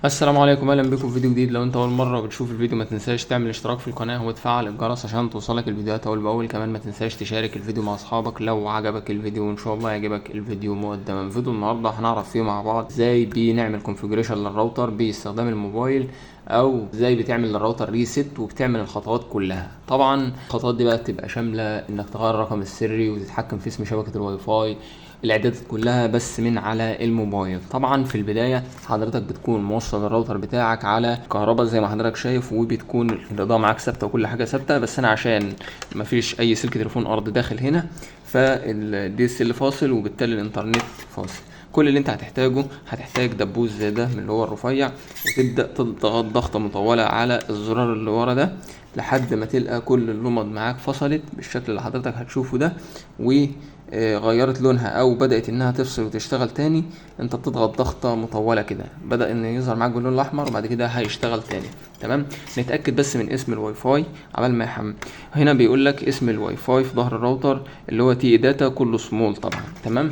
السلام عليكم، اهلا بكم في فيديو جديد. لو انت اول مره بتشوف الفيديو ما تنساش تعمل اشتراك في القناه وتفعل الجرس عشان توصلك الفيديوهات اول باول. كمان ما تنساش تشارك الفيديو مع اصحابك لو عجبك الفيديو، وان شاء الله يعجبك الفيديو مقدما. فيديو النهارده هنعرف فيه مع بعض ازاي بنعمل كونفيجريشن للراوتر باستخدام الموبايل، او ازاي بتعمل للراوتر ريست وبتعمل الخطوات كلها. طبعا الخطوات دي بقى بتبقى شامله انك تغير الرقم السري وتتحكم في اسم شبكه الواي فاي، الاعدادات كلها بس من على الموبايل. طبعا في البدايه حضرتك بتكون موصل الراوتر بتاعك على كهرباء زي ما حضرتك شايف، وبتكون الاضاءه معاك ثابته وكل حاجه ثابته، بس انا عشان مفيش اي سلك تليفون ارض داخل هنا فالدي اس ال فاصل، وبالتالي الانترنت فاصل. كل اللي انت هتحتاج دبوس زي ده من اللي هو الرفيع، وتبدا تضغط ضغطه مطوله على الزرار اللي ورا ده لحد ما تلقى كل اللمض معاك فصلت بالشكل اللي حضرتك هتشوفه ده، وغيرت لونها او بدأت انها تفصل وتشتغل تاني. انت بتضغط ضغطة مطولة كده بدأ ان يظهر معاك باللون الاحمر، وبعد كده هيشتغل تاني. تمام. نتأكد بس من اسم الواي فاي عبال ما يحمل. هنا بيقول لك اسم الواي فاي في ظهر الراوتر اللي هو تي داتا كله سمول طبعا. تمام.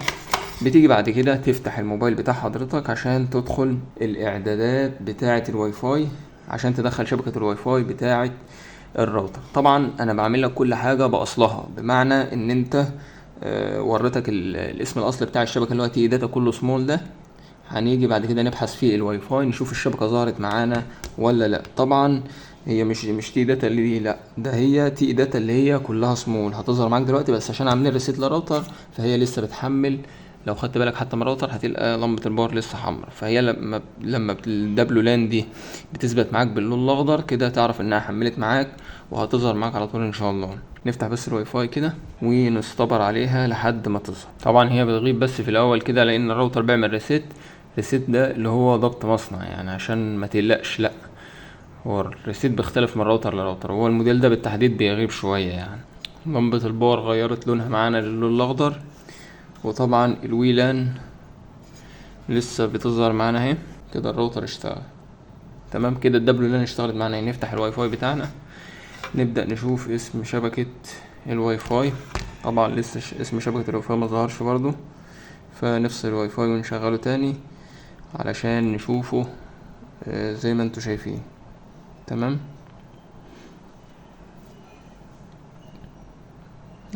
بتيجي بعد كده تفتح الموبايل بتاع حضرتك عشان تدخل الاعدادات بتاعة الواي فاي، عشان تدخل شبكة الواي فاي بتاعة الراوتر. طبعا انا بعمل لك كل حاجة باصلها، بمعنى ان انت وريتك الاسم الاصلي بتاع الشبكة اللي هو تي داتا كله سمول ده. هنيجي بعد كده نبحث في الواي فاي نشوف الشبكة ظهرت معانا ولا لا. طبعا هي مش تي داتا اللي دي، لا ده هي تي داتا اللي هي كلها سمول هتظهر معاك دلوقتي، بس عشان عاملين ريسيت للراوتر فهي لسه بتحمل. لو خدت بالك حتى من الراوتر هتلقى لمبة الباور لسه حمرا، فهي لما الدبلو لان دي بتثبت معاك باللون الاخضر كده تعرف انها حملت معاك وهتظهر معاك على طول ان شاء الله. نفتح بس الواي فاي كده ونستبر عليها لحد ما تظهر. طبعا هي بتغيب بس في الاول كده لان الراوتر بيعمل ريسيت. الريسيت ده اللي هو ضبط مصنع، يعني عشان ما تقلقش، لا هو الريسيت بيختلف من راوتر لراوتر، هو الموديل ده بالتحديد بيغيب شوية يعني. لمبة الباور غيرت لونها معانا للون الاخضر، وطبعا الويلان لسه بتظهر معانا اهي. كده الراوتر اشتغل تمام، كده الدبليو لان اشتغلت معانا. نفتح الواي فاي بتاعنا نبدأ نشوف اسم شبكة الواي فاي. طبعا لسه اسم شبكة الواي فاي مظهرش برضو، فنفصل الواي فاي ونشغله تاني علشان نشوفه زي ما انتوا شايفين. تمام.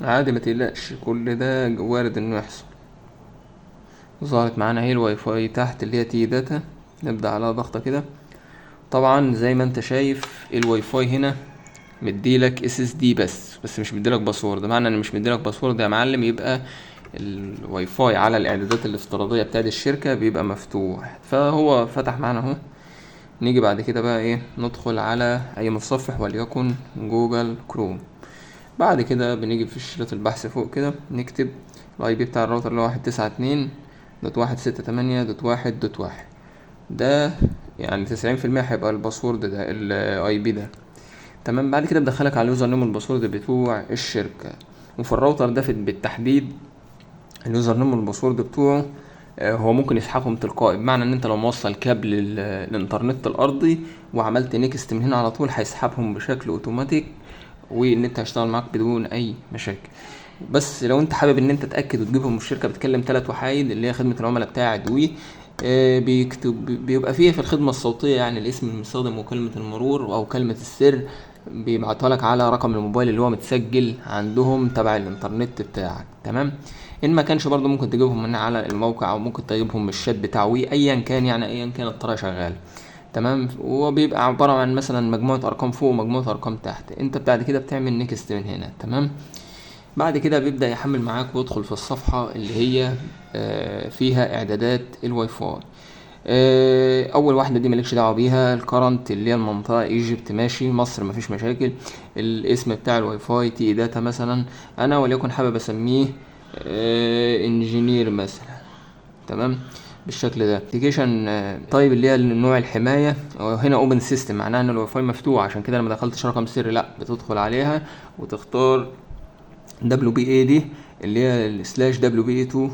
عادي ما تقلقش، كل ده وارد انه يحصل. ظهرت معانا اهي الواي فاي تحت اللي هي تي داتا، نبدأ عليها ضغطة كده. طبعا زي ما انت شايف الواي فاي هنا مديلك اس اس دي بس مش مديلك باسورد. معنى ان مش مديلك باسورد يا معلم يبقى الواي فاي على الاعدادات الافتراضيه بتاعت الشركه بيبقى مفتوح، فهو فتح معانا اهو. نيجي بعد كده بقى ايه، ندخل على اي متصفح وليكن جوجل كروم. بعد كده بنيجي في شريط البحث فوق كده نكتب الاي بي بتاع الراوتر اللي هو 192.168.1.1 ده، يعني 90% هيبقى الباسورد ده الاي بي ده. تمام. بعد كده بدخلك على اليوزر نيم والباسورد بتوع الشركه. وفي الراوتر ده بالتحديد اليوزر نيم والباسورد بتوعه هو ممكن يسحبهم تلقائي، بمعنى ان انت لو موصل كابل الانترنت الارضي وعملت نيكست من هنا على طول هيسحبهم بشكل اوتوماتيك، والنت هيشتغل معاك بدون اي مشاكل. بس لو انت حابب ان انت تاكد وتجيبهم من الشركه بتكلم 3 وحايد اللي هي خدمه العملاء بتاع دوي. بيبقى فيه في الخدمه الصوتيه يعني الاسم المستخدم وكلمه المرور او كلمه السر، بيبعتها لك على رقم الموبايل اللي هو متسجل عندهم تبع الانترنت بتاعك. تمام. ان ما كانش برضو ممكن تجيبهم من على الموقع، او ممكن تجيبهم من الشات بتاع وي، ايا كان يعني ايا كان الطريقه شغاله. تمام. وبيبقى عباره عن مثلا مجموعه ارقام فوق ومجموعه ارقام تحت، انت بعد كده بتعمل نيكست من هنا. تمام. بعد كده بيبدأ يحمل معاك ويدخل في الصفحة اللي هي فيها اعدادات الواي فاي. اول واحدة دي مالكش دعوة بيها، الكرنت اللي هي المنطقة ايجيبت ماشي، مصر مفيش مشاكل. الاسم بتاع الواي فاي تي داتا مثلا، انا وليكن حابب اسميه انجينير مثلا. تمام. بالشكل ده ابلكيشن. طيب اللي هي نوع الحمايه هنا اوبن سيستم، معناها ان الواي فاي مفتوح، عشان كده انا ما دخلتش رقم سري، لا بتدخل عليها وتختار دبليو بي اي دي اللي هي السلاش دبليو بي اي 2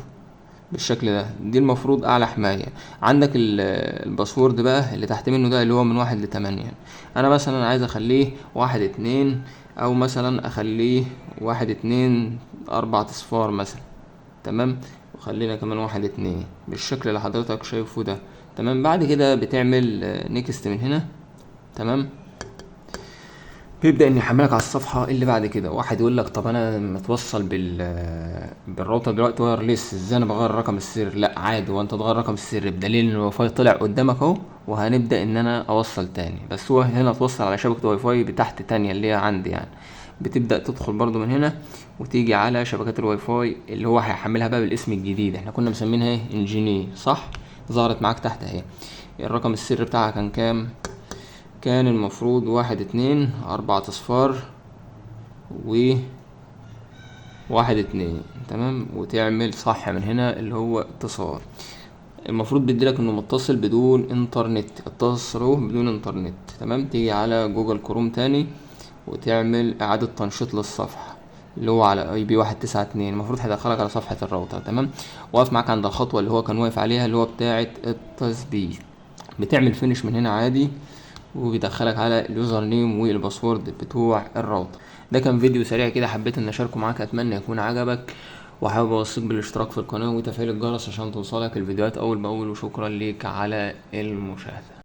بالشكل ده. دي المفروض اعلى حماية. عندك الباسورد بقى اللي تحت منه ده اللي هو من 1 ل8. انا مثلا عايز اخليه 1 2، او مثلا اخليه 1 2 4 اصفار مثلا. تمام. وخلينا كمان 1 2 بالشكل اللي حضرتك شايفه ده. تمام. بعد كده بتعمل نيكست من هنا. تمام. بيبدأ ان يحملك على الصفحة اللي بعد كده. واحد يقول لك طب انا متوصل بالراوتر دلوقتي وايرلس، ازاي انا بغير رقم السر؟ لا عادي، وانت تغير رقم السر بدليل ان الواي فاي طلع قدامك اهو، وهنبدأ ان انا اوصل تاني. بس هو هنا توصل على شبكة واي فاي بتحت تانية اللي هي عندي يعني. بتبدأ تدخل برضو من هنا وتيجي على شبكات الواي فاي اللي هو هيحملها بقى بالاسم الجديد. احنا كنا مسمينها ايه؟ انجيني، صح؟ ظهرت معاك تحت اهي. الرقم السر بتاعها كان كام؟ كان المفروض 1 2 4 و 1 2. تمام. وتعمل صح من هنا اللي هو اتصال. المفروض بيديلك انه متصل بدون انترنت، اتصلوا بدون انترنت. تمام. تيجي على جوجل كروم تاني وتعمل اعادة تنشيط للصفحة اللي هو على IP192. المفروض هيدخلك على صفحة الراوتر. تمام. واقف معاك عند الخطوة اللي هو كان واقف عليها اللي هو بتاعة التثبيت. بتعمل فينش من هنا عادي، وبيدخلك على اليوزر نيم والباسورد بتوع الراوتر. ده كان فيديو سريع كده حبيت ان اشاركه معاك، اتمنى يكون عجبك، وحابب اوصيك بالاشتراك في القناة وتفعيل الجرس عشان توصلك الفيديوهات اول باول. وشكرا ليك على المشاهدة.